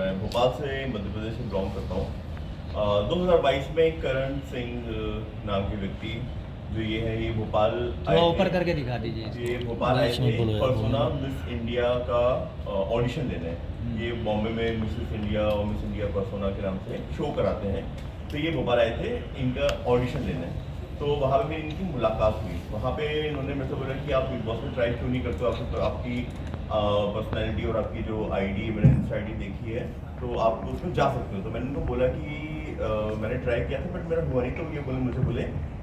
मैं भोपाल से मध्य प्रदेश से बिलोंग करता हूँ। 2022 में करण सिंह नाम के व्यक्ति जो ये है, ये भोपाल थोड़ा आए ऊपर थे। करके दिखा दीजिए ये इसको। भोपाल आए बीच थे में बोलो यार, परसोना बोलो। मिस इंडिया का ऑडिशन देने। ये बॉम्बे में मिसेस इंडिया और मिस इंडिया परसोना के नाम से शो कराते हैं। तो ये भोपाल आए थे इनका ऑडिशन देने। तो वहाँ पे मेरी इनकी मुलाकात हुई। वहाँ पे इन्होंने मेरे से बोला कि आप बिग बॉस में ट्राई क्यों नहीं करते हो, आपकी पर्सनैलिटी और आपकी जो आईडी, मैंने इंस्टा आईडी देखी है, तो आप उसमें जा सकते हो। तो मैंने उनको बोला कि मैंने ट्राई किया था बट मेरा हुआ नहीं। तो ये मुझे बोले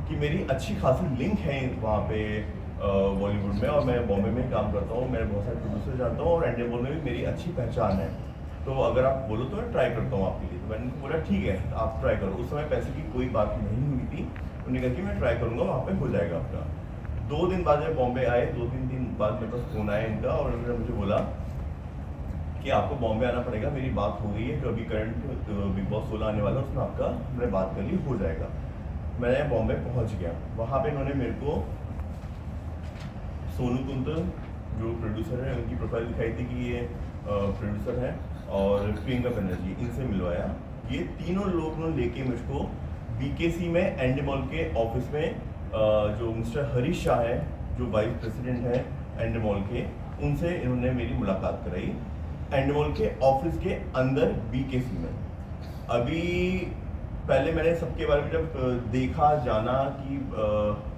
कि मेरी अच्छी खासी लिंक है वहाँ पे बॉलीवुड में, और मैं बॉम्बे में काम करता हूँ, मैं बहुत सारे प्रोड्यूसर जानता हूँ और एंडेबोल में भी मेरी अच्छी पहचान है। तो अगर आप बोलो तो मैं ट्राई करता हूँ आपके लिए। तो मैंने उनको बोला ठीक है आप ट्राई करो। उस समय पैसे की कोई बात नहीं हुई थी। उन्होंने कहा कि मैं ट्राई करूँगा, वहाँ पे हो जाएगा आपका। 2 दिन बाद जब बॉम्बे आए, 2-3 दिन बाद मेरे पास फ़ोन आया इनका, और उन्होंने मुझे बोला कि आपको बॉम्बे आना पड़ेगा, मेरी बात हो गई है, जो अभी करंट बिग बॉस 16 आने वाला है उसमें आपका मैंने बात कर ली, हो जाएगा। मैं बॉम्बे पहुंच गया। वहाँ पे इन्होंने मेरे को सोनू कुंतल जो प्रोड्यूसर है उनकी प्रोफाइल दिखाई थी कि ये प्रोड्यूसर है, और प्रियंका बनर्जी, इनसे मिलवाया। ये तीनों लोग लेके मुझको बीकेसी में एंडेमॉल के ऑफिस में जो मिस्टर हरीश शाह है, जो वाइस प्रेसिडेंट है एंडेमॉल के, उनसे इन्होंने मेरी मुलाकात कराई एंडेमॉल के ऑफिस के अंदर बीकेसी में। अभी पहले मैंने सबके बारे में जब देखा जाना कि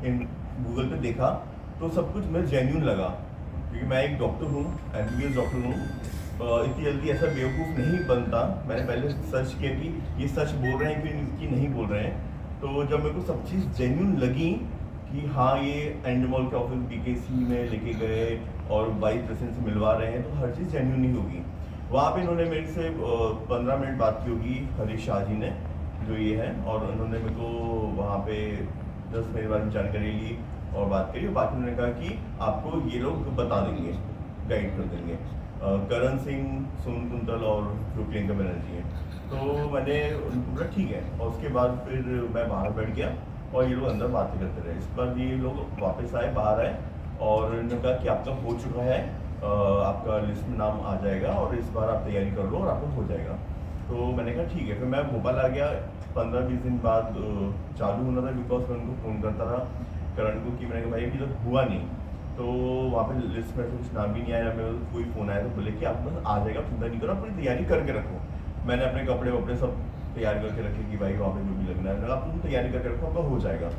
इन गूगल पे देखा, तो सब कुछ मुझे जेन्यून लगा, क्योंकि मैं एक डॉक्टर हूँ, एमबीबीएस डॉक्टर हूँ। इतनी जल्दी ऐसा बेवकूफ़ नहीं बनता। मैंने पहले सर्च किया कि ये सच बोल रहे हैं कि नहीं बोल रहे हैं। तो जब मेरे को सब चीज़ जेन्यून लगी कि हाँ ये एंडमॉल के ऑफिस बीकेसी में लेके गए और वाइस प्रेसिडेंट से मिलवा रहे हैं, तो हर चीज़ जेन्यून ही होगी। वहाँ पे इन्होंने मेरे से 15 मिनट बात की होगी, हरीश शाह जी ने जो ये है, और उन्होंने मेरे को वहाँ पे 10 मेरे बारे में जानकारी ली और बात करी। बात उन्होंने कहा कि आपको ये लोग बता देंगे, गाइड कर देंगे, करण सिंह, सोनू कुंतल और जो प्रियंका बनर्जी है। तो मैंने उनको बोला ठीक है, और उसके बाद फिर मैं बाहर बैठ गया और ये लोग अंदर बातें करते रहे। इस बार ये लोग वापस आए, बाहर आए, और उन्होंने कहा कि आपका हो चुका है, आपका लिस्ट में नाम आ जाएगा और इस बार आप तैयारी कर लो और आपका हो जाएगा। तो मैंने कहा ठीक है। फिर मैं भोपाल आ गया। 15-20 दिन बाद चालू होना था बिग बॉस में, उनको फ़ोन करता रहा करण को कि मैंने कहा भाई अभी तक हुआ नहीं। तो वहाँ पे लिस्ट में कुछ नाम भी नहीं आया, मेरे कोई फ़ोन आया तो बोले कि आप बस आ जाएगा, चिंता नहीं करो, अपनी तैयारी करके रखो। मैंने अपने कपड़े वपड़े सब तैयार करके रखे कि भाई वहाँ पे जो भी लगना है, आप तुम तैयारी करके रखो, आपका हो जाएगा।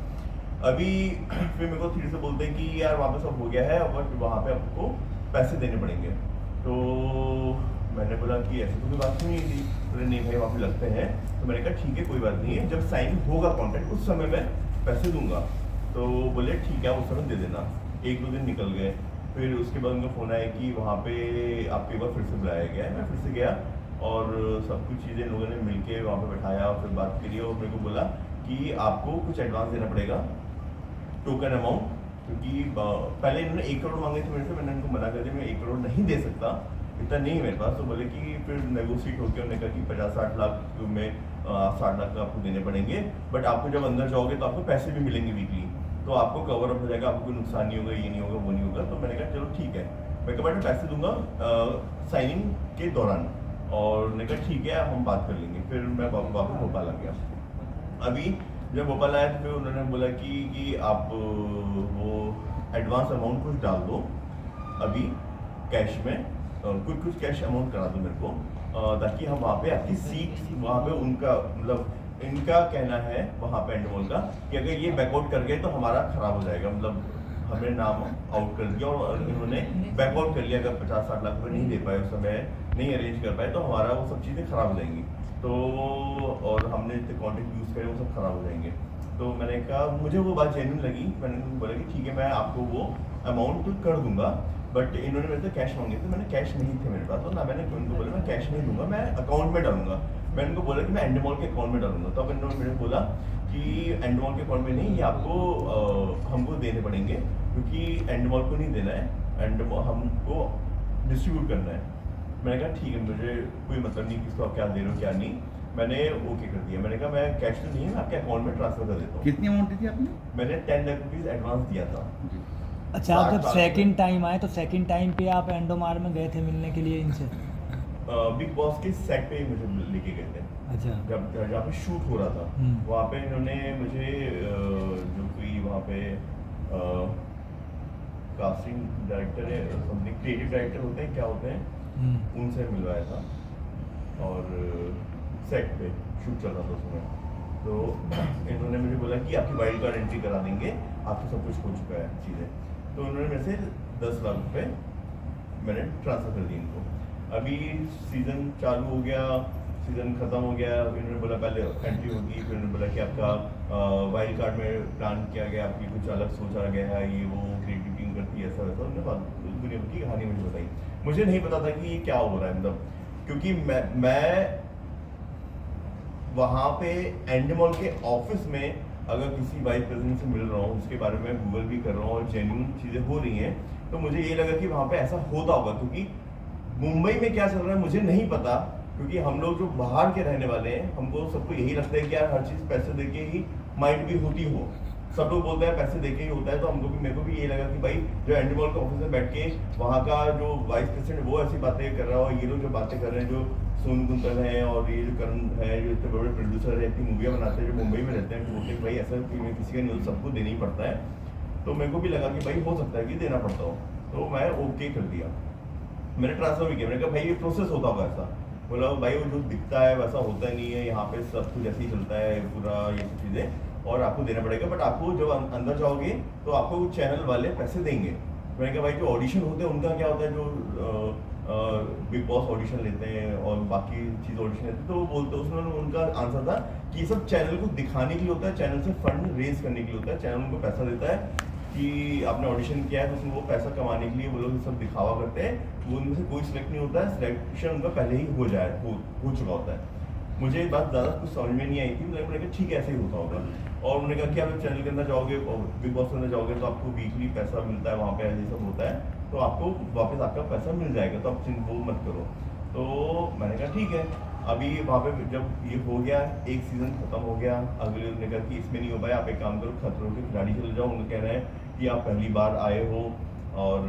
अभी फिर मेरे को फिर से बोलते हैं कि यार वहाँ पे सब हो गया है, और वहाँ पे आपको पैसे देने पड़ेंगे। तो मैंने बोला कि ऐसी तो कोई बात नहीं थी। बोले नहीं भाई वहाँ पे लगते हैं। तो मैंने कहा ठीक है कोई बात नहीं है, जब साइन होगा कॉन्ट्रैक्ट उस समय मैं पैसे दूंगा। तो बोले ठीक है, उस समय दे देना। 1-2 दिन निकल गए। फिर उसके बाद उनका फ़ोन आया कि वहाँ पे आपको एक बार फिर से बुलाया गया है। मैं फिर से गया और सब कुछ चीज़ें लोगों ने मिल के वहाँ पर बैठाया और फिर बात करी, और मेरे को बोला कि आपको कुछ एडवांस देना पड़ेगा, टोकन अमाउंट, क्योंकि पहले इन्होंने 1 करोड़ मांगे थे मेरे से। मैंने उनको मना कर दिया, मैं 1 करोड़ नहीं दे सकता, इतना नहीं है मेरे पास। तो बोले कि फिर नेगोशिएट होकर उन्होंने कहा कि 50-60 लाख में 60 लाख आपको देने पड़ेंगे, बट आपको जब अंदर जाओगे तो आपको पैसे भी मिलेंगे वीकली, तो आपको कवर अप हो जाएगा, आपको कोई नुकसान नहीं होगा, ये नहीं होगा, वो नहीं होगा। तो मैंने कहा चलो ठीक है, मैं कहा मैं पैसे दूंगा साइनिंग के दौरान। और मैंने कहा ठीक है हम बात कर लेंगे। फिर मैं वापस भोपाल आ गया। अभी जब भोपाल आया तो फिर उन्होंने बोला कि आप वो एडवांस अमाउंट कुछ डाल दो अभी कैश में, कुछ कैश अमाउंट करा दो मेरे को, ताकि हम वहाँ पे आपकी सीट, वहाँ पे उनका मतलब इनका कहना है वहाँ पे एंडमोल का कि अगर ये बैकआउट कर गए तो हमारा खराब हो जाएगा, मतलब हमें नाम आउट कर दिया, और इन्होंने बैकआउट कर लिया। अगर 50-60 लाख रुपये नहीं दे पाए उस समय, नहीं अरेंज कर पाए, तो हमारा वो सब चीज़ें खराब हो जाएंगी। तो और हमने जितने कॉन्टेक्ट यूज़ करे वो सब खराब हो जाएंगे। तो मैंने कहा मुझे वो बात जेन्युइन लगी। मैंने उनको बोला कि ठीक है मैं आपको वो अमाउंट कर दूंगा, बट इन्होंने मेरे से कैश मांगे थे, मैंने कैश नहीं थे मेरे पास, तो ना मैंने उनको बोला मैं कैश नहीं दूंगा, मैं अकाउंट में डालूंगा। मैंने उनको बोला कि मैं एंडमॉल के अकाउंट में डालूंगा। तो अब इन्होंने मेरे को बोला कि एंडमॉल के अकाउंट में नहीं, ये आपको हमको देने पड़ेंगे, क्योंकि एंडमॉल को नहीं देना है, एंडमॉल हमको डिस्ट्रीब्यूट करना है। मैंने कहा ठीक है, मुझे कोई मतलब नहीं किसको आप क्या दे रहे हो क्या नहीं। मैंने ओके कर दिया। मैंने कहा मैं कैश तो नहीं है, मैं आपके अकाउंट में ट्रांसफर कर देता हूँ। कितनी अमाउंट दी थी आपने? मैंने 10 लाख रुपीज़ एडवांस दिया था। अच्छा, आप 60 जब लाख सेकंड टाइम आए तो सेकंड टाइम पे आप एंडोमार में गए थे मिलने के लिए इनसे? बिग बॉस के सेट पे मुझे लेके गए थे। अच्छा। जब जहाँ पे शूट हो रहा था वहाँ पे इन्होंने मुझे जो कोई वहाँ पे कास्टिंग डायरेक्टर है, समथिंग क्रिएटिव डायरेक्टर होते हैं, क्या होते हैं, उनसे मिलवाया था और सेट पे शूट चल रहा था उसमें। तो इन्होंने मुझे बोला कि आपकी वाइल्ड कार्ड एंट्री करा देंगे, आपको सब कुछ हो चुका है चीज़ें। तो उन्होंने मेरे से 10 लाख रुपये मैंने ट्रांसफ़र कर दी इनको। अभी सीज़न चालू हो गया, सीज़न ख़त्म हो गया, इन्होंने बोला पहले एंट्री होगी, फिर उन्होंने बोला कि आपका वाइल्ड कार्ड में प्लान किया गया, आपकी कुछ अलग सोचा गया है, ये वो क्रिएटिव टीम करती है, ऐसा वैसा। उन्होंने बात दुनिया की कहानी मुझे बताई। मुझे नहीं पता था कि ये क्या हो रहा है, मतलब क्योंकि मैं वहाँ पे एंडेमॉल के ऑफिस में अगर किसी वाइस प्रेसिडेंट से मिल रहा हूँ, उसके बारे में गूगल भी कर रहा हूँ और जेन्युइन चीज़ें हो रही हैं, तो मुझे ये लगा कि वहाँ पे ऐसा होता होगा। क्योंकि मुंबई में क्या चल रहा है मुझे नहीं पता, क्योंकि हम लोग जो बाहर के रहने वाले हैं, हमको सबको यही लगता है कि यार हर चीज़ पैसे दे के ही माइंड भी होती हो। सब लोग बोलते हैं पैसे देके ही होता है, तो हमको भी, मेरे को भी ये लगा कि भाई जो एंडेमॉल के ऑफिस में बैठ के वहाँ का जो वाइस प्रेसिडेंट वो ऐसी बातें कर रहा हो, ये लोग जो बातें कर रहे हैं, जो सोनू गुंतल है और ये जो करण है, जो इतने बड़े प्रोड्यूसर है, इतनी मूवियाँ बनाते हैं, जो मुंबई में रहते हैं, तो बोलते हैं भाई ऐसा किसी का न्यूज़ सबको देना ही पड़ता है। तो मेरे को भी लगा कि भाई हो सकता है कि देना पड़ता हो, तो मैं ओके कर दिया। मैंने ट्रांसफर भी किया, मैंने कहा भाई ये प्रोसेस होता होगा ऐसा। बोला भाई वो जो दिखता है वैसा होता नहीं है, यहाँ पे सब कुछ ऐसे ही चलता है पूरा, ये सब चीज़ें, और आपको देना पड़ेगा, बट आपको जब अंदर जाओगे तो आपको चैनल वाले पैसे देंगे। मैंने कहा भाई जो ऑडिशन होते हैं उनका क्या होता है, जो बिग बॉस ऑडिशन लेते हैं और बाकी चीज़ ऑडिशन लेते हैं, तो वो बोलते हैं, उसमें उनका आंसर था कि ये सब चैनल को दिखाने के लिए होता है, चैनल से फंड रेज करने के लिए होता है, चैनल उनको पैसा देता है कि आपने ऑडिशन किया है, तो उसमें वो पैसा कमाने के लिए वो लोग सब दिखावा करते हैं। वो उनमें से कोई सिलेक्ट नहीं होता है, सिलेक्शन उनका पहले ही हो चुका होता है। मुझे बात ज़्यादा कुछ समझ में नहीं आई थी, मैंने कहा ठीक है ऐसे ही होता होगा। और उन्होंने कहा कि आप चैनल के अंदर जाओगे, बिग बॉस के अंदर जाओगे, तो आपको वीकली पैसा मिलता है, वहाँ पे ऐसे सब होता है, तो आपको वापस आपका पैसा मिल जाएगा, तो आप वो मत करो। तो मैंने कहा ठीक है। अभी वहाँ पे जब ये हो गया, एक सीज़न खत्म हो गया, अगले उन्होंने कहा कि इसमें नहीं हो पाया, आप एक काम करो, खतरों के खिलाड़ी चले जाओ। उन्होंने कह रहे हैं कि आप पहली बार आए हो और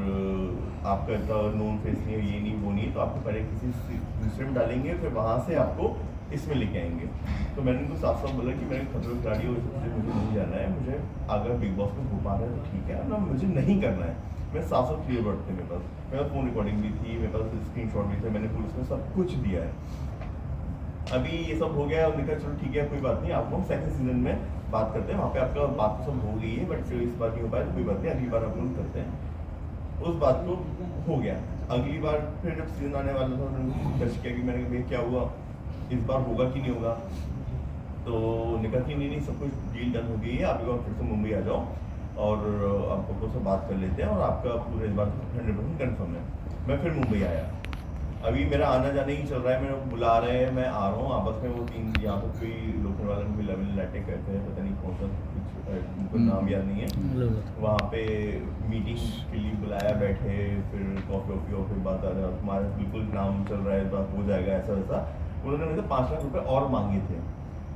आपका इतना नोन फेस नहीं है, ये नहीं वो नहीं, तो आपको पहले किसी दूसरे में डालेंगे, फिर वहाँ से आपको इसमें लेके आएंगे। तो मैंने उनको साफ साफ बोला कि मैंने खतरों के खिलाड़ी और मुझे नहीं जाना है, मुझे अगर बिग बॉस में हो पा रहा है तो ठीक है, ना मुझे नहीं करना है। मैं साफ साफ क्लियर वर्ड थे मेरे पास, मेरे पास फ़ोन रिकॉर्डिंग भी थी, मेरे पास स्क्रीनशॉट भी थे, मैंने पुलिस में सब कुछ दिया है। अभी ये सब हो गया, उन्होंने कहा चलो ठीक है कोई बात नहीं, आपको हम सेकंड सीजन में बात करते हैं, वहाँ पे आपका बात तो सब हो गई है, बट इस बार नहीं हो पाया तो कोई बात नहीं, अगली बार अपन करते हैं। उस बात को हो गया। अगली बार फिर जब सीजन आने वाला था, उन्होंने दर्ज किया कि मैंने कहा क्या हुआ, इस बार होगा कि नहीं होगा। तो निकल कि नहीं सब कुछ डील डन हो गई है, आप एक बार फिर से मुंबई आ जाओ और आप लोगों से बात कर लेते हैं, और आपका पूरे इस बार 100% कन्फर्म है। मैं फिर मुंबई आया, अभी मेरा आना जाना ही चल रहा है, मेरे बुला रहे हैं, मैं आ रहा हूँ आपस में। वो तीन यहाँ पर कोई लोकल वाले भी लेवल लैटे कहते हैं, पता नहीं कौन सा, कुछ उनको नाम याद नहीं है। वहाँ पे मीटिंग के लिए बुलाया, बैठे, फिर कॉफ़ी वॉफ़ी और फिर बात आ रहा, तुम्हारा बिल्कुल नाम चल रहा है, बात हो जाएगा, ऐसा वैसा। उन्होंने मेरे से 5 लाख रुपये और मांगे थे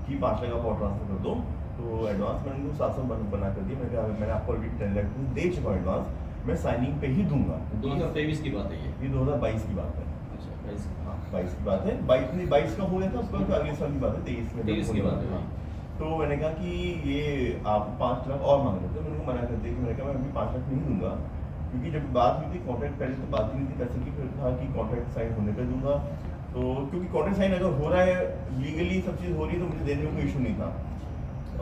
कि 5 लाख आप और ट्रांसफर कर दो, तो एडवांस मैंने उनको 700 बना कर दिया। मैंने आपको ऑलरेडी 10 लाख दे चुका हूँ एडवांस, मैं साइनिंग पे ही दूंगा। 2023 की बात है ये 2022 की बात है। हाँ 22 की बात है, 22 का हो गया था, उसका अगले साल की बात है, 23 की बात है। तो मैंने कहा कि ये आप 5 लाख और मांग रहे थे, मैंने मना कर दिया कि मैंने कहा मैं अभी 5 लाख नहीं दूंगा, क्योंकि जब बात हुई थी कॉन्ट्रैक्ट, पहले तो बात ही नहीं थी पैसे की, फिर था कि कॉन्ट्रैक्ट साइन होने पे दूंगा। तो क्योंकि कॉन्ट्रैक्ट साइन अगर हो रहा है, लीगली सब चीज़ हो रही है, तो मुझे देने में कोई इशू नहीं था।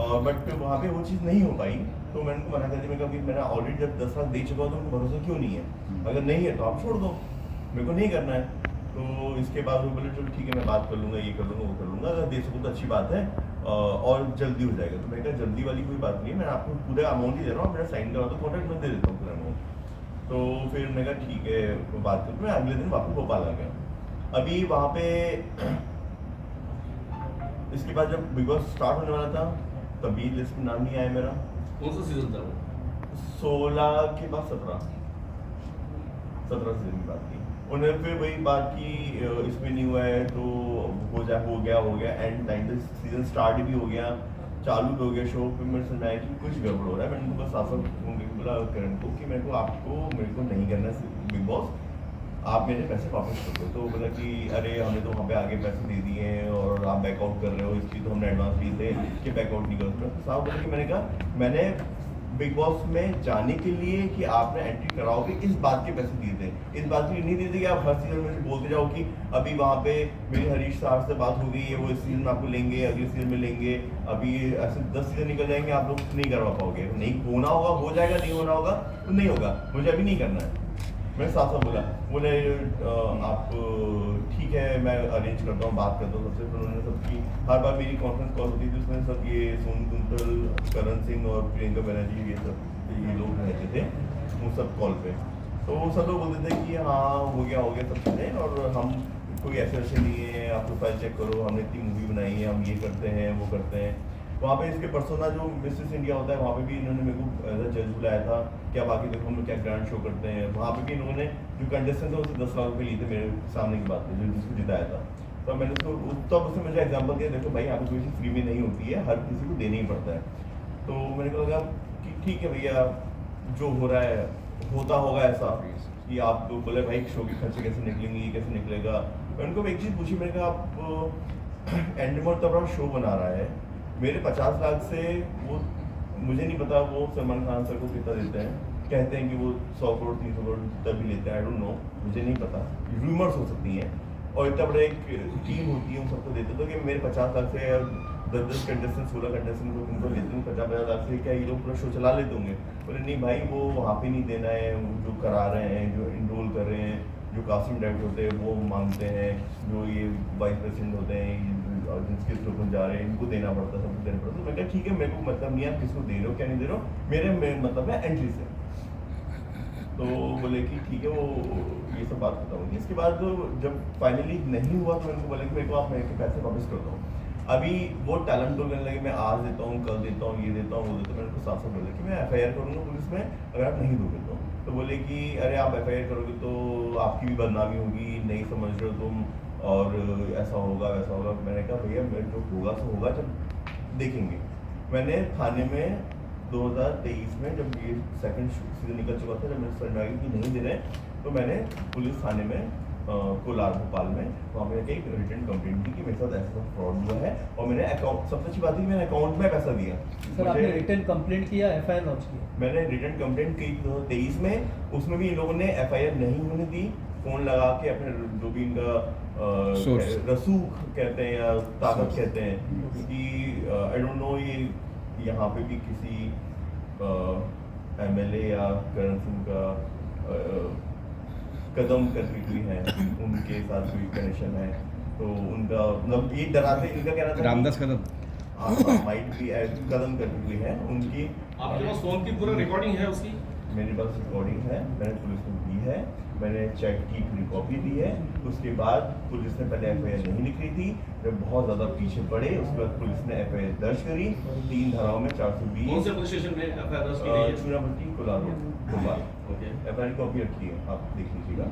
और बट वहाँ पे वो चीज़ नहीं हो पाई, तो मैंने उनको मना कर दिया। मैं कहा कि मैंने ऑलरेडी जब 10 लाख दे चुका हूँ, तो उनको भरोसा क्यों नहीं है, अगर नहीं है तो आप छोड़ दो, मेरे को नहीं करना है। तो इसके बाद वो बोले चलो ठीक है मैं बात कर लूँगा, ये कर लूँगा, वो कर लूँगा, अगर दे सकूँ तो अच्छी बात है, और जल्दी हो जाएगा। तो मैंने कहा जल्दी वाली कोई बात नहीं है, मैं आपको पूरा अमाउंट ही दे रहा हूँ, मेरा साइन करा तो कॉन्ट्रैक्ट में दे देता हूँ पूरा अमाउंट। तो फिर मैंने कहा ठीक है बात करते, मैं अगले दिन वापस भोपाल आ गया। अभी वहाँ पे इसके बाद जब बिग बॉस स्टार्ट होने वाला था, तभी लिस्ट में नाम नहीं आया मेरा। कौन सा सीजन था वो? 16 के बाद 17 सीजन की बात की उन्हें। फिर वही बात की इसमें नहीं हुआ है तो हो गया एंड टाइम पे सीजन स्टार्ट भी हो गया, चालू भी हो गया शो। फिर मेरे समझ आया कि कुछ गड़बड़ हो रहा है। मैंने उनको बस साफ बोला करण को कि मेरे को नहीं करना बिग बॉस, आप मेरे पैसे वापस कर दो। तो बोला कि अरे हमने तो वहाँ पे आगे पैसे दे दिए हैं और आप बैकआउट कर रहे हो, इसलिए तो हमने एडवांस लिए थे कि बैकआउट नहीं करो। तो साहब बोला कि मैंने कहा मैंने बिग बॉस में जाने के लिए कि आपने एंट्री कराओगे इस बात के पैसे दिए थे, इस बात के लिए नहीं दिए थे कि आप हर सीजन में बोलते जाओ कि अभी वहाँ पे मेरी हरीश साहब से बात हो गई है, वो इस सीजन में आपको लेंगे, अगले सीजन में लेंगे, अभी ऐसे 10 सीजन निकल जाएंगे, आप लोग नहीं करवा पाओगे। नहीं होना होगा हो जाएगा, नहीं होना होगा तो नहीं होगा, मुझे अभी नहीं करना है। मैंने साफ साफ बोला, बोले आप ठीक है मैं अरेंज करता हूँ, बात करता हूँ सबसे। फिर उन्होंने सबकी हर बार मेरी कॉन्फ्रेंस कॉल होती थी, उसमें सब ये सोनू कुंतल, करण सिंह और प्रियंका बनर्जी ये लोग रहते थे उन सब कॉल पे। तो वो सब लोग बोलते थे कि हाँ हो गया सब चीज़ें, और हम कोई ऐसे वैसे नहीं है, आप प्रोफाइल चेक करो, हमने इतनी मूवी बनाई है, हम ये करते हैं वो करते हैं। वहाँ पे इसके पर्सोना जो मिसेस इंडिया होता है वहाँ पे भी इन्होंने मेरे को एज अ जज बुलाया था, क्या बाकी देखो हम लोग क्या ग्रैंड शो करते हैं। वहाँ पे भी इन्होंने जो कंटेस्टेंट था उससे 10 लाख रुपये लिए थे मेरे सामने की बात जो जिसको जिताया था। तो मैंने उसको तब उसने मुझे एग्जाम्पल दिया, देखो भाई यहाँ पे कोई चीज़ फ्री में नहीं होती है, हर किसी को देना ही पड़ता है। तो मैंने कहा लगा कि ठीक है भैया, जो हो रहा है होता होगा ऐसा कि आप तो बोले भाई शो के खर्चे कैसे निकलेंगे, ये कैसे निकलेगा। मैं उनको एक चीज़ पूछी, मैंने कहा आप एंडमोल तब आप शो बना रहा है, मेरे 50 लाख से वो मुझे नहीं पता वो सलमान खान सर को कितना देते हैं, कहते हैं कि वो 100 करोड़ 300 करोड़ तभी लेते हैं, आई डोंट नो, मुझे नहीं पता, रूमर्स हो सकती हैं। और इतना बड़ा एक टीम होती है उन सबको देते तो कि मेरे 50 लाख से 10 कंटेस्टेंट 16 कंटेस्टेंट को उनको लेते हैं 50 लाख से, क्या ये लोग पूरा शो चला लेते होंगे। बोले नहीं भाई वो वहाँ पे नहीं देना है, जो करा रहे हैं, जो इनरोल कर रहे हैं, जो कास्टिंग डायरेक्टर होते हैं वो मांगते हैं, जो ये वाइस प्रेसिडेंट होते हैं जिनके थ्रू जा रहे हैं इनको देना पड़ता है, सब कुछ देना पड़ता है। तो मैं कहा ठीक है, मेरे को मतलब नहीं है आप किसको दे रहे हो क्या नहीं दे रहे हो, मेरे मतलब है एंट्री से। तो बोले कि ठीक है वो ये सब बात खत्म होगी। इसके बाद जब फाइनली नहीं हुआ तो मेरे को बोले कि मेरे को आप मेरे के पैसे वापस कर दो। अभी वो टैलेंट तो करने लगे, मैं आज देता हूँ, कल देता हूँ, ये देता हूँ, वो देता हूँ। मैंने उनको साफ साफ बोला कि मैं FIR करूँगा पुलिस में अगर आप नहीं दोगे तो बोले कि अरे आप FIR करोगे तो आपकी भी बदनामी होगी, नहीं समझ रहे हो तुम, और ऐसा होगा वैसा होगा। मैंने कहा भैया मेरे जो होगा तो होगा, जब देखेंगे। मैंने थाने में 2023 में जब ये सेकंड सीजन निकल चुका था, जब मेरे समझ में आ गया कि नहीं दे रहे, तो मैंने पुलिस थाने में कोलार भोपाल में वहाँ पे एक रिटर्न कंप्लेंट दी कि मेरे साथ ऐसा फ्रॉड हुआ है, और मैंने अकाउंट, सबसे अच्छी बात है मैंने अकाउंट में पैसा दिया। सर आपने रिटर्न कंप्लेंट किया, FIR लॉन्च किया? मैंने रिटर्न कंप्लेंट की 2023 में, उसमें भी इन लोगों ने FIR नहीं होने दी। फोन लगा के अपने जो भी इनका रसूख कहते हैं या ताकत कहते हैं कि आई डोंट नो, ये यहाँ पे भी किसी MLA या करण सिंह का कदम करके कोई है, उनके साथ कोई कनेक्शन है, तो उनका मतलब ये डराते, इनका कहना था रामदास कदम, हाँ माइट भी कदम करके कोई है उनकी। आपके पास फोन की पूरा रिकॉर्डिंग है उसकी? मेरे पास रिकॉर्डिंग है, मैंने पुलिस को दी है, मैंने चेक की पूरी कॉपी दी है। उसके बाद पुलिस ने पहले FIR नहीं लिख रही थी, जब बहुत ज़्यादा पीछे पड़े उसके बाद पुलिस ने FIR दर्ज करी 3 धाराओं में 420। कौन से पुलिस स्टेशन में FIR दर्ज की गई है? Chunabhatti Kolar road Bhopal. Okay. FIR copy रखी है, आप देख लीजिएगा।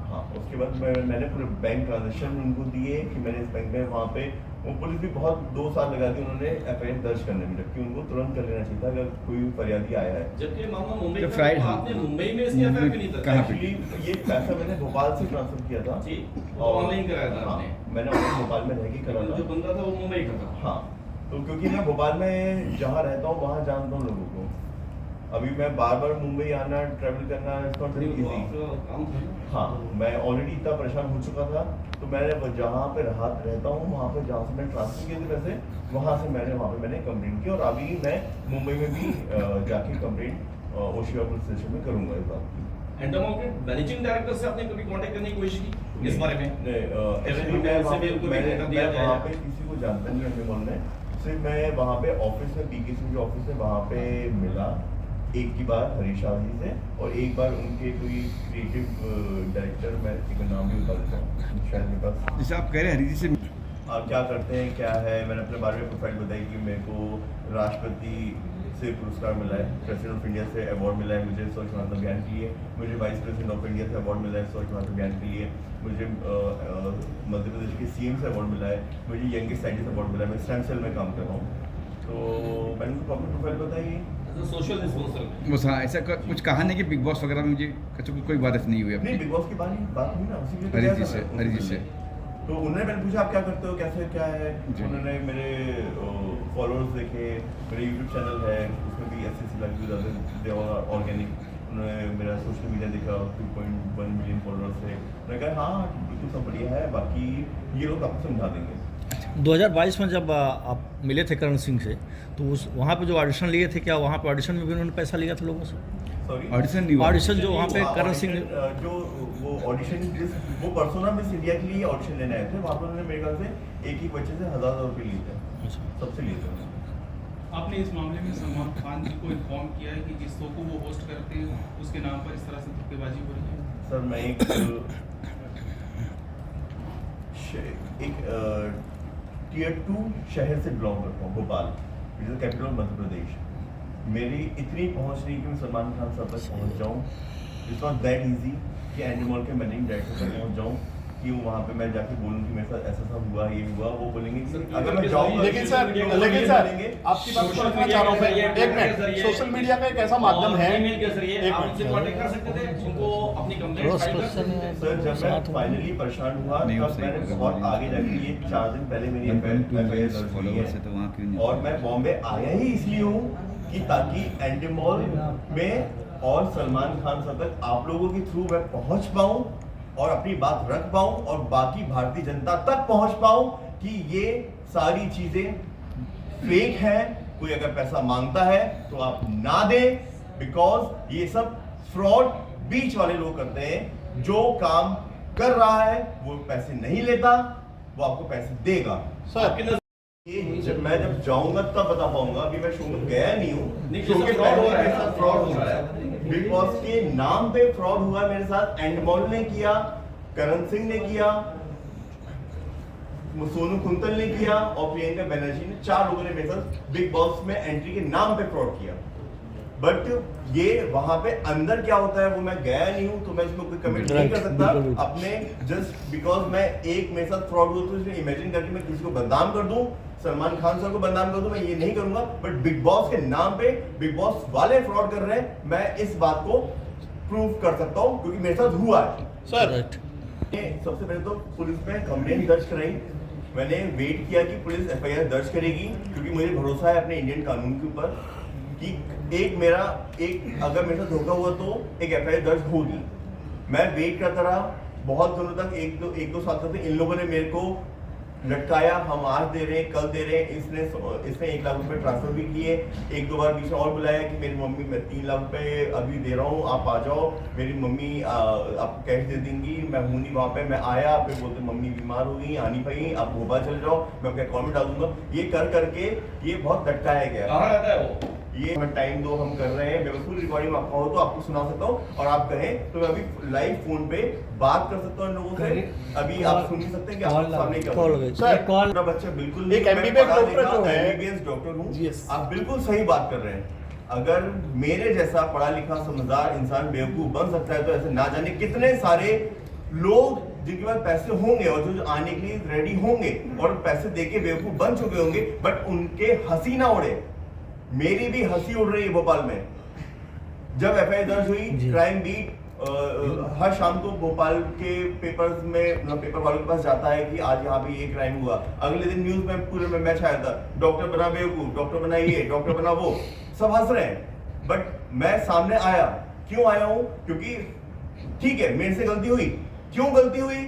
हाँ, उसके बाद मैंने पूरे बैंक ट्रांजेक्शन उनको दिए कि मैंने इस बैंक में, वहाँ पे वो पुलिस भी बहुत 2 साल लगा दी उन्होंने FIR दर्ज करने में, जबकि उनको तुरंत कर लेना चाहिए था अगर कोई फरियादी आया है। जबकि मामला मुंबई तो का, फ्राइड, तो हाँ। आपने मुंबई में इसकी FIR क्यों नहीं कहाँ दर्ज? पे? एक्चुअली ये पैसा मैंने भोपाल से ट्रांसफर किया था जी, वो ऑनलाइन कराया था हाँ, आपने। मैंने ऑनलाइन भोपाल में रह के करा जो था। बंदा था वो मुंबई का था। हाँ, तो क्योंकि मैं भोपाल में जहाँ रहता हूँ वहाँ जानता हूँ लोगों को, अभी मैं बार बार मुंबई आना ट्रैवल करना इट्स नॉट वेरी वो इजी। आपका काम था ना? हाँ, मैं ऑलरेडी इतना परेशान हो चुका था, तो मैंने जहाँ पे रहता हूँ वहाँ पे जहाँ से मैंने ट्रांसफर किए थे पैसे, वहाँ से वहाँ पे मैंने कंप्लेंट की, और अभी मैं मुंबई में भी जाके कंप्लेंट ओशिया पुलिस स्टेशन में करूँगा इस बात की। एंडमॉल के मैनेजिंग डायरेक्टर से आपने कभी कांटेक्ट करने की कोशिश की इस बारे में? एक्चुअली मैं वहाँ पे किसी को जानता नहीं एंडमॉल में, सिर्फ मैं वहाँ पे ऑफिस में BKC जो ऑफिस है वहाँ पे मिला एक की बार हरीश जी से, और एक बार उनके कोई क्रिएटिव डायरेक्टर, मैं एक नाम भी बता देता हूँ शायद मेरे पास, जैसे आप कह रहे हैं हरी जी से क्या करते हैं क्या है। मैंने अपने बारे में प्रोफाइल बताई कि मेरे को राष्ट्रपति से पुरस्कार मिला है, प्रेसिडेंट ऑफ इंडिया से अवार्ड मिला है मुझे स्वच्छ भारत अभियान के लिए, मुझे वाइस प्रेसिडेंट ऑफ इंडिया से अवार्ड मिला है स्वच्छ भारत अभियान के लिए, मुझे मध्य प्रदेश के CM से अवार्ड मिला है, मुझे यंगेस्ट साइंटिस्ट अवार्ड मिला है, मैं स्टेम सेल में काम कर रहा हूँ। तो मैंने उनको पब्लिक प्रोफाइल बताई सोशल रिस्पॉन्सिबल बस हाँ, ऐसा कुछ कहा नहीं कि बिग बॉस वगैरह में मुझे कोई बात नहीं हुई नहीं अपनी। बिग बॉस की बात हुई ना उसी के लिए तो अरिजीत गया था से, मैं, अरिजीत से। तो उन्होंने मैंने पूछा आप क्या करते हो कैसे क्या है, जी। उन्होंने मेरे फॉलोअर्स देखे, मेरे यूट्यूब चैनल है उसमें भी SSC लाइक विद ऑर्गेनिक, उन्होंने मेरा सोशल मीडिया देखा 2.1 मिलियन फॉलोअर्स है, मैंने कहा हाँ बिल्कुल सब बढ़िया है, बाकी ये लोग आपको समझा देंगे। 2022 में जब आप मिले थे करण सिंह से, तो उस वहाँ पे जो ऑडिशन लिए थे, क्या वहाँ पे ऑडिशन में भी उन्होंने पैसा लिया था लोगों से? सॉरी ऑडिशन नहीं हुआ। ऑडिशन जो वहाँ पे करण सिंह जो वो ऑडिशन वो पर्सोना मिस इंडिया के लिए ऑडिशन लेने आए थे, वहाँ पर उन्होंने मेरे ख्याल से एक ही बच्चे से 1000 रुपये लिए थे, अच्छा। सबसे लिए थे। आपने इस मामले में सलमान खान जी को इन्फॉर्म किया है कि जिस शो को वो होस्ट करते हैं उसके नाम पर इस तरह से धोखेबाजी हो रही है? सर मैं एक टियर 2 शहर से बिलोंग करता हूँ, Bhopal, it is capital of Madhya Pradesh. मेरी इतनी पहुँच नहीं कि मैं सलमान खान साहब तक पहुँच जाऊँ, इट्स नॉट दैट इजी कि एंडी मॉल के मैनेजिंग डायरेक्टर तक पहुँच जाऊँ कि वहाँ पे मैं जाके बोलूँ कि मेरे साथ ऐसा सब हुआ, ये हुआ, वो बोलेंगे कि अगर मैं जाऊँगा। लेकिन सर आपकी बात को रखना चाह रहा हूँ मैं, एक मिनट, सोशल मीडिया का एक ऐसा माध्यम है, ईमेल के जरिए एक आप मिनट। उनसे कांटेक्ट कर सकते थे, उनको अपनी कंप्लेंट फाइल कर सकते थे। सर जब मैं फाइनली परेशान हुआ नहीं हो तब सही मैंने कर बहुत रहे आगे जाके ये 4 दिन पहले मेरी 1.2 FIR मिलियन दर्ज हुई फॉलोवर्स है, तो वहाँ क्यों है, नहीं? और मैं बॉम्बे आया ही इसलिए हूँ कि ताकि एंडी मॉल में और सलमान खान साहब तक आप लोगों के थ्रू मैं पहुंच पाऊं और अपनी बात रख पाऊं और बाकी भारतीय जनता तक पहुंच पाऊं कि ये सारी चीजें फेक है। कोई अगर पैसा मांगता है तो आप ना दें, बिकॉज ये सब फ्रॉड बीच वाले लोग करते हैं। जो काम कर रहा है वो पैसे नहीं लेता, वो आपको पैसे देगा। सर ये जब जाऊंगा तब बता पाऊंगा, अभी मैं शो में गया नहीं हूँ। नहीं, शो के फ्रॉड हो पहले रहा है, मेरे साथ फ्रॉड हो रहा है, बिग बॉस के नाम पे फ्रॉड हुआ मेरे साथ। एंडमॉल ने किया, करण सिंह ने किया, सोनू कुंतल ने किया और प्रियंका बनर्जी ने, 4 लोगों ने मेरे साथ बिग बॉस में एंट्री के नाम पे फ्रॉड किया। बट ये वहां पे अंदर क्या होता है वो मैं गया नहीं हूँ, तो मैं इसमें कोई कमेंट नहीं कर सकता। अपने जस्ट बिकॉज मैं एक मेरे साथ फ्रॉड हुआ तो इसमें इमेजिन करके मैं किसी को बदनाम कर दूं, सलमान खान सर को बदनाम कर दूं, मैं ये नहीं करूंगा। बट बिग बॉस के नाम पे बिग बॉस वाले फ्रॉड कर रहे हैं, मैं इस बात को प्रूव कर सकता हूँ क्योंकि मेरे साथ हुआ है। सर सबसे पहले तो पुलिस में कंप्लेंट दर्ज कराई। मैंने वेट किया कि पुलिस FIR दर्ज करेगी क्योंकि मुझे भरोसा है अपने इंडियन कानून के ऊपर कि अगर मेरे साथ धोखा हुआ तो एक FIR दर्ज होगी। मैं वेट करता रहा बहुत दिनों तक, एक दो साल तक इन लोगों ने मेरे को लटकाया, हम आज दे रहे हैं, कल दे रहे हैं। इसने 1 लाख रुपए ट्रांसफर भी किए, 1-2 बार बीच में और बुलाया कि मेरी मम्मी मैं 3 लाख रुपए अभी दे रहा हूँ, आप आ जाओ, मेरी मम्मी आपको कैश दे देंगी। मैं हूँ नहीं वहाँ पे, मैं आया, फिर बोलते मम्मी बीमार हो गई, आ नहीं पाई, आप भोपाल चले जाओ, मैं आपके अकाउंट में डाल दूंगा। ये कर करके ये बहुत लटकाया गया। कहाँ रहता है वो? ये मैं टाइम दो, हम कर रहे हैं, मैं फुल रिकॉर्डिंग आपका हो तो आपको सुना सकता हूँ, और आप कहें तो मैं अभी लाइव फोन पे बात कर सकता हूँ इन लोगों से। अभी आप सुन नहीं सकते कि आपके सामने क्या कॉल बोल रहे हैं। सर कॉल मेरा बच्चा बिल्कुल नहीं, एक मैं MBBS पढ़ा डॉक्टर लिखा जो है, MBBS डॉक्टर हूँ। Yes. आप बिल्कुल सही बात कर रहे हैं। अगर मेरे जैसा पढ़ा लिखा समझदार इंसान बेवकूफ बन सकता है तो ऐसे ना जाने कितने सारे लोग जिनके पास पैसे होंगे और जो आने के लिए रेडी होंगे और पैसे देके बेवकूफ बन चुके होंगे, बट उनके हंसी ना उड़े। मेरी भी हंसी उड़ रही है भोपाल में। जब FIR दर्ज हुई, क्राइम बीट हर शाम को भोपाल के पेपर्स में, पेपर वालों के पास जाता है कि आज यहाँ पे ये क्राइम हुआ। अगले दिन न्यूज में पूरे में मैच आया था, डॉक्टर बना बेवकूफ, डॉक्टर बना ये, डॉक्टर बना वो, सब हंस रहे हैं। बट मैं सामने आया, क्यों आया हूँ? क्योंकि ठीक है मेरे से गलती हुई। क्यों गलती हुई?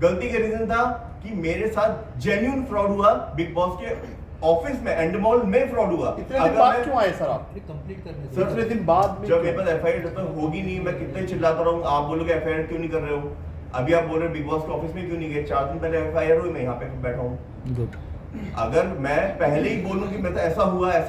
गलती का रीजन था कि मेरे साथ जेन्युइन फ्रॉड हुआ, बिग बॉस के ऑफिस में, एंडमॉल में फ्रॉड हुआ। इतने दिन बाद क्यों आए सर आप? कंप्लीट करने सर, इतने दिन बाद में जब मेरे पास FIR जब तक होगी नहीं, मैं कितने चिल्लाता रहूँ, आप बोलोगे FIR क्यों नहीं कर रहे हो? अभी आप बोल रहे हो बिग बॉस के ऑफिस में क्यों नहीं गए? 4 दिन पहले FIR हुई, मैं यहाँ पे बैठा हूँ। गुड। अगर मैं पहले ही बोलूँ कि मेरे साथ ऐसा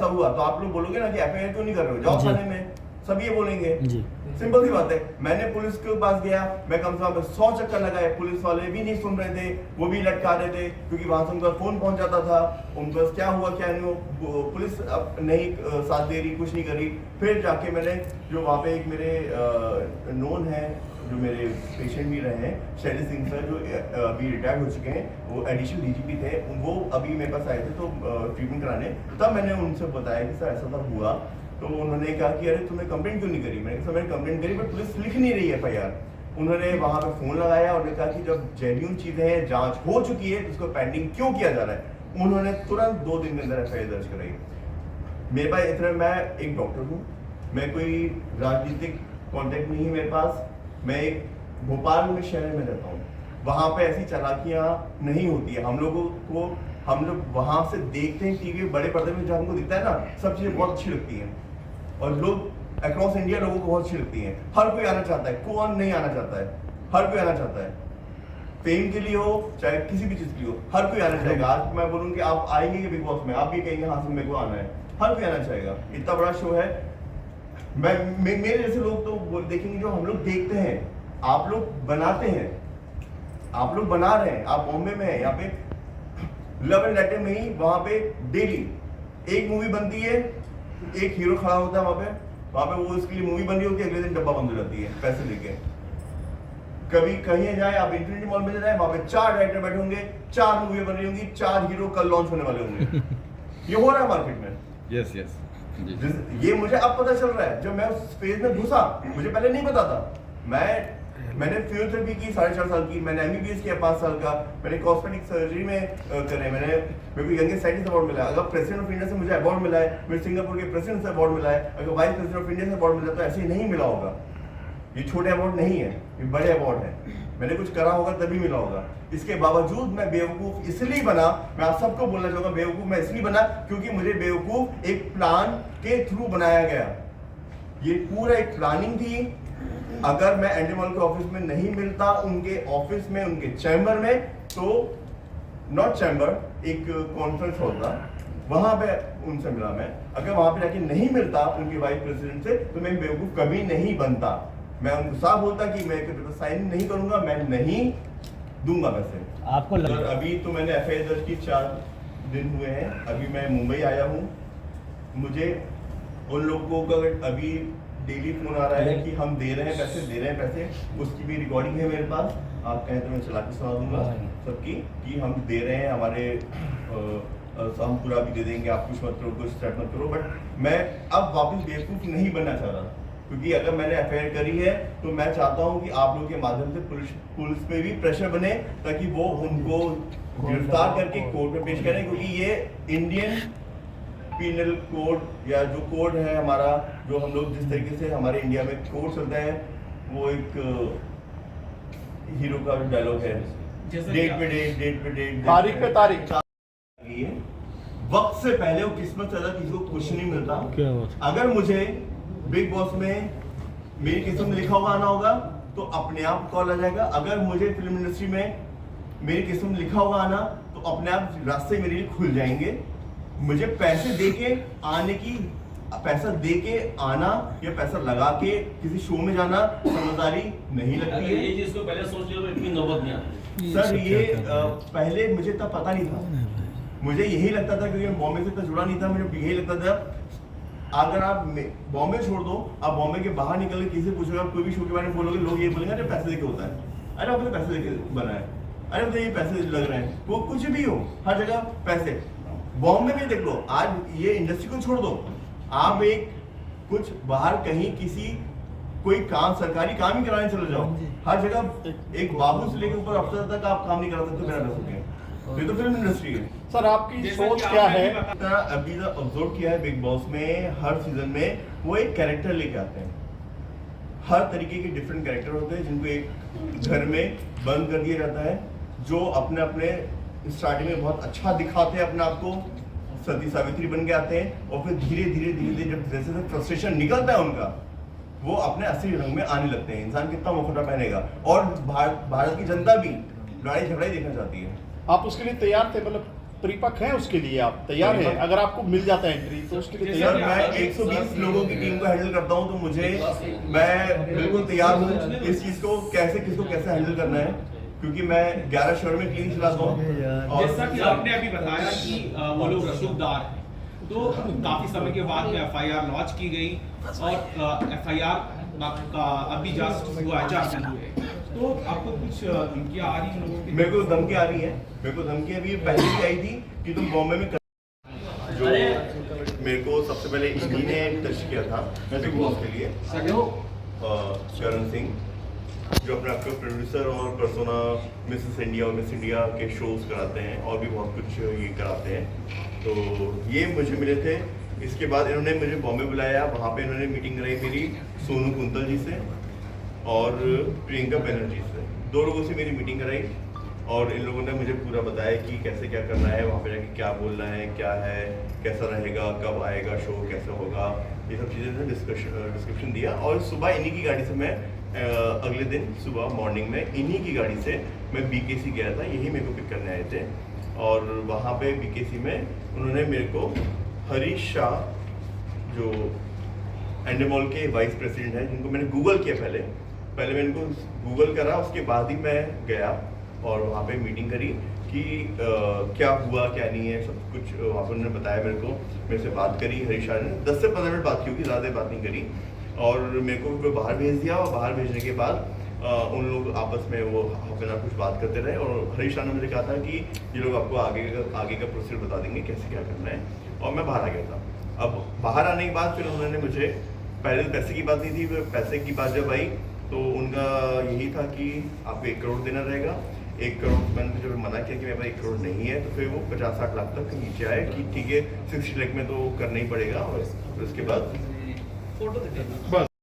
हुआ तो आप लोग बोलोगे ना कि FIR क्यों नहीं कर रहे हो, जाओ जी। थाने में, सब ये बोलेंगे। जी। सिंपल सी बात है। मैंने पुलिस के पास गया, मैं कम से कम 100 चक्कर लगाए, पुलिस वाले भी नहीं सुन रहे थे, वो भी लटका रहे थे क्योंकि वहां से उनका फोन पहुंच जाता था, उनके पास क्या हुआ क्या नहीं हुआ, पुलिस अब नहीं साथ दे रही, कुछ नहीं करी। फिर जाके मैंने जो वहाँ पे एक मेरे नोन है, जो मेरे पेशेंट भी रहे हैं, शैलेश सिंह सर, जो अभी रिटायर्ड हो चुके हैं, वो एडिशनल DGP थे, वो अभी मेरे पास आए थे तो ट्रीटमेंट कराने। तब मैंने उनसे बताया कि सर ऐसा सब हुआ, तो उन्होंने कहा कि अरे तुमने कंप्लेंट क्यों नहीं करी? मैंने कहा मैंने कंप्लेंट करी बट पुलिस लिख नहीं रही FIR। उन्होंने वहां पे फोन लगाया और उन्होंने कहा कि जब जेन्युइन चीजें हैं, जांच हो चुकी है, तो उसको पेंडिंग क्यों किया जा रहा है? उन्होंने तुरंत 2 दिन के अंदर FIR दर्ज कराई। मेरे पास इतना, मैं एक डॉक्टर हूँ, मैं कोई राजनीतिक कॉन्टेक्ट नहीं है मेरे पास। मैं एक भोपाल में शहर में रहता हूँ, वहां पे ऐसी चालाकियां नहीं होती है। हम लोग वहां से देखते हैं टीवी बड़े पर्दे में, जब हमको दिखता है ना, सब चीजें बहुत अच्छी लगती हैं और लोग अक्रॉस इंडिया लोगों को बहुत अच्छी लगती हैं। हर कोई आना चाहता है, कौन नहीं आना चाहता है? हर कोई आना चाहता है, फेम के लिए हो चाहे किसी भी चीज के लिए हो, हर कोई आना चाहेगा। आज मैं बोलूँ कि आप आएंगे कि बिग बॉस में, आप भी कहेंगे हाँ मेरे को आना है, हर कोई आना चाहेगा। इतना बड़ा शो है। मेरे जैसे लोग तो देखेंगे, जो हम लोग देखते हैं, आप लोग बनाते हैं, आप लोग बना रहे हैं। आप बॉम्बे में है, यहाँ पे लव एंड लेटर में ही वहां पे डेली एक मूवी बनती है, एक हीरो खड़ा होता है वहां पे वो इसके लिए मूवी बन रही होती है, अगले दिन डब्बा बंद हो जाती है पैसे लेके। कभी कहीं जाए, आप इन्फिनिटी मॉल में जाए, वहां पे 4 डायरेक्टर बैठे होंगे, 4 मूवी बन रही होंगी, 4 हीरो कल लॉन्च होने वाले होंगे। ये हो रहा है मार्केट में। यस ये मुझे अब पता चल रहा है। जब मैं उस फेज में घुसा, मुझे पहले नहीं पता था। मैंने फिजियोथेरेपी की 4.5 साल की, मैंने MBBS किया 5 साल का, मैंने कॉस्मेटिक सर्जरी में करे, मेरे को यंगेस्ट साइंटिस्ट अवार्ड मिला है। अगर प्रेसिडेंट ऑफ इंडिया से मुझे अवार्ड मिला है, मेरे सिंगापुर के प्रेसिडेंट से अवार्ड मिला है, अगर वाइस प्रेसिडेंट ऑफ इंडिया से अवार्ड मिला तो ऐसे ही नहीं मिला होगा। ये छोटे अवार्ड नहीं है, ये बड़े अवार्ड है। मैंने कुछ करा होगा तभी मिला होगा। इसके बावजूद मैं बेवकूफ इसलिए बना, मैं आप सबको बोलना चाहूंगा, बेवकूफ मैं इसलिए बना क्योंकि मुझे बेवकूफ एक प्लान के थ्रू बनाया गया। ये पूरा एक प्लानिंग थी। अगर मैं एंडीमॉल के ऑफिस में नहीं मिलता, उनके ऑफिस में, उनके चैम्बर में, तो नॉट चैम्बर, एक कॉन्फ्रेंस हॉल था, वहां पे उनसे मिला मैं। अगर वहां पे जाके नहीं मिलता उनके वाइस प्रेसिडेंट से, तो मैं बेवकूफ कभी नहीं बनता। मैं उनको साफ बोलता कि मैं साइन नहीं करूंगा, मैं नहीं दूंगा पैसे। आपको लग रहा अभी तो मैंने FIR दर्ज की 4 दिन हुए हैं। अभी मैं मुंबई आया हूँ। मुझे उन लोगों का अभी डेली फोन आ रहा है कि हम दे रहे हैं पैसे, उसकी भी रिकॉर्डिंग है मेरे पास। आप कहें तो मैं चला के सुना दूंगा सबकी कि हम दे रहे हैं, हमारे हम पूरा भी दे देंगे, आप कुछ मत करो, कुछ स्टार्ट मत करो। बट मैं अब वापस बेवकूफ नहीं बनना चाह रहा, क्योंकि अगर मैंने FIR करी है तो मैं चाहता हूं कि आप लोगों के माध्यम से पुलिस पे भी प्रेशर बने, ताकि वो उनको गिरफ्तार करके कोर्ट में पेश करें। क्योंकि ये इंडियन पीनल कोड या जो कोड है हमारा, जो हम लोग जिस तरीके से हमारे इंडिया में कोड चलता है, वो एक हीरो का डायलॉग है, डेट पे डेट, तारीख पे तारीख। वक्त से पहले वो किस्मत से ज्यादा किसी को कुछ नहीं मिलता। अगर मुझे बिग बॉस में मेरी किस्मत में लिखा हुआ आना होगा तो अपने आप कॉल आ जाएगा। अगर मुझे फिल्म इंडस्ट्री में मेरी किस्मत में लिखा हुआ आना, तो अपने आप रास्ते मेरे लिए खुल जाएंगे। मुझे पैसे देके आने की, पैसा देके आना या पैसा लगा के किसी शो में जाना समझदारी नहीं लगती है। ये चीज को पहले सोच लिया तो इतनी नौबत नहीं आती। सर ये पहले मुझे तब पता नहीं था। मुझे यही लगता था, क्योंकि मैं बॉम्बे से इतना जुड़ा नहीं था, मुझे यही लगता था अगर आप बॉम्बे छोड़ दो, आप बॉम्बे के बाहर निकल के किसी पूछोगे, आप कोई भी शो के बारे में बोलोगे, लोग ये बोलेंगे अरे पैसे देके होता है, अरे आपने पैसे देके बना है, अरे तो ये पैसे लग रहे हैं। वो कुछ भी हो, हर जगह पैसे। बॉम्बे में देख लो, आज ये इंडस्ट्री को छोड़ दो, आप एक कुछ बाहर कहीं किसी कोई काम, सरकारी काम ही कराने चले जाओ, हर जगह एक बाबू से लेकर ऊपर अफसर तक आप काम नहीं करा सकते बिना पैसों के। ये तो फिल्म इंडस्ट्री है। सर आपकी सोच क्या है? अभी तक ऑब्जर्व किया है बिग बॉस में, हर सीजन में वो एक कैरेक्टर लेके आते हैं। हर तरीके के डिफरेंट कैरेक्टर होते हैं जिनको एक घर में बंद कर दिया जाता है, जो अपने अपने स्टार्टिंग में बहुत अच्छा दिखाते हैं अपने आप को, सती सावित्री बन के आते हैं, और फिर धीरे धीरे जब जैसे फ्रस्ट्रेशन निकलता है उनका, वो अपने असली रंग में आने लगते हैं। इंसान कितना मुखौटा पहनेगा, और भारत की जनता भी लड़ाई झगड़ा ही देखना चाहती है। आप उसके लिए तैयार थे, मतलब परिपक्व हैं उसके लिए, आप तैयार हैं? अगर आपको मिल जाता है एंट्री तो उसके लिए तैयार सर, मैं 120 लोगों की टीम को हैंडल करता हूं, तो मैं बिल्कुल तैयार हूं इस चीज को किसको कैसे हैंडल करना है, क्योंकि मैं 11 शहर में क्लीन चलाता हूं। जैसा कि आपने अभी बताया कि वो लोग रसूखदार हैं, तो काफी समय के बाद में FIR लॉन्च की गई, और FIR का अभी जस्ट हुआ है, तो आपको कुछ धमकियां आ रही हैं लोगों की? मेरे को धमकी आ रही है, मेरे को धमकी अभी पहले भी आई थी कि तुम बॉम्बे में जो मेरे को सबसे पहले इन्हीं ने टच किया था बिग बॉस के लिए, करण सिंह, जो अपने आपको प्रोड्यूसर और पर्सोना मिसेस इंडिया और मिस इंडिया के शोज कराते हैं और भी बहुत कुछ ये कराते हैं। तो ये मुझे मिले थे। इसके बाद इन्होंने मुझे बॉम्बे बुलाया, वहाँ पे इन्होंने मीटिंग कराई मेरी सोनू कुंतल जी से और प्रियंका बनर्जी से। 2 लोगों से मेरी मीटिंग कराई और इन लोगों ने मुझे पूरा बताया कि कैसे क्या करना है, वहाँ पे जाके क्या बोलना है, क्या है, कैसा रहेगा, कब आएगा शो, कैसा होगा, ये सब चीज़ें ने डिस्क्रिप्शन दिया। और सुबह इन्हीं की गाड़ी से मैं अगले दिन सुबह मॉर्निंग में इन्हीं की गाड़ी से मैं BKC गया था, यही मेरे को पिक करने आए थे। और वहाँ पे BKC में उन्होंने मेरे को हरीश शाह, जो एंडेमॉल के वाइस प्रेसिडेंट हैं, जिनको मैंने गूगल किया पहले मैंने इनको गूगल करा, उसके बाद ही मैं गया और वहाँ पे मीटिंग करी कि क्या हुआ क्या नहीं है, सब कुछ वहाँ पर उन्होंने बताया मेरे को। मेरे से बात करी हरीश शाह ने, 10 से 15 मिनट बात की होगी, ज़्यादा बात नहीं करी। और मेरे को फिर बाहर भेज दिया और बाहर भेजने के बाद उन लोग आपस में वो हाफ एन आवर कुछ बात करते रहे और हरीश शाह ने मुझे कहा था कि ये लोग आपको आगे का प्रोसीजर बता देंगे कैसे क्या करना है, और मैं बाहर आ गया था। अब बाहर आने के बाद फिर उन्होंने मुझे, पहले पैसे की बात नहीं थी, पैसे की बात जब आई तो उनका यही था कि आपको 1 करोड़ देना रहेगा। 1 करोड़ मैंने जब मना किया कि मेरे पास 1 करोड़ नहीं है, तो फिर वो 50-60 लाख तक नीचे आए कि ठीक है 60 लाख में तो करना ही पड़ेगा। और उसके बाद फोटो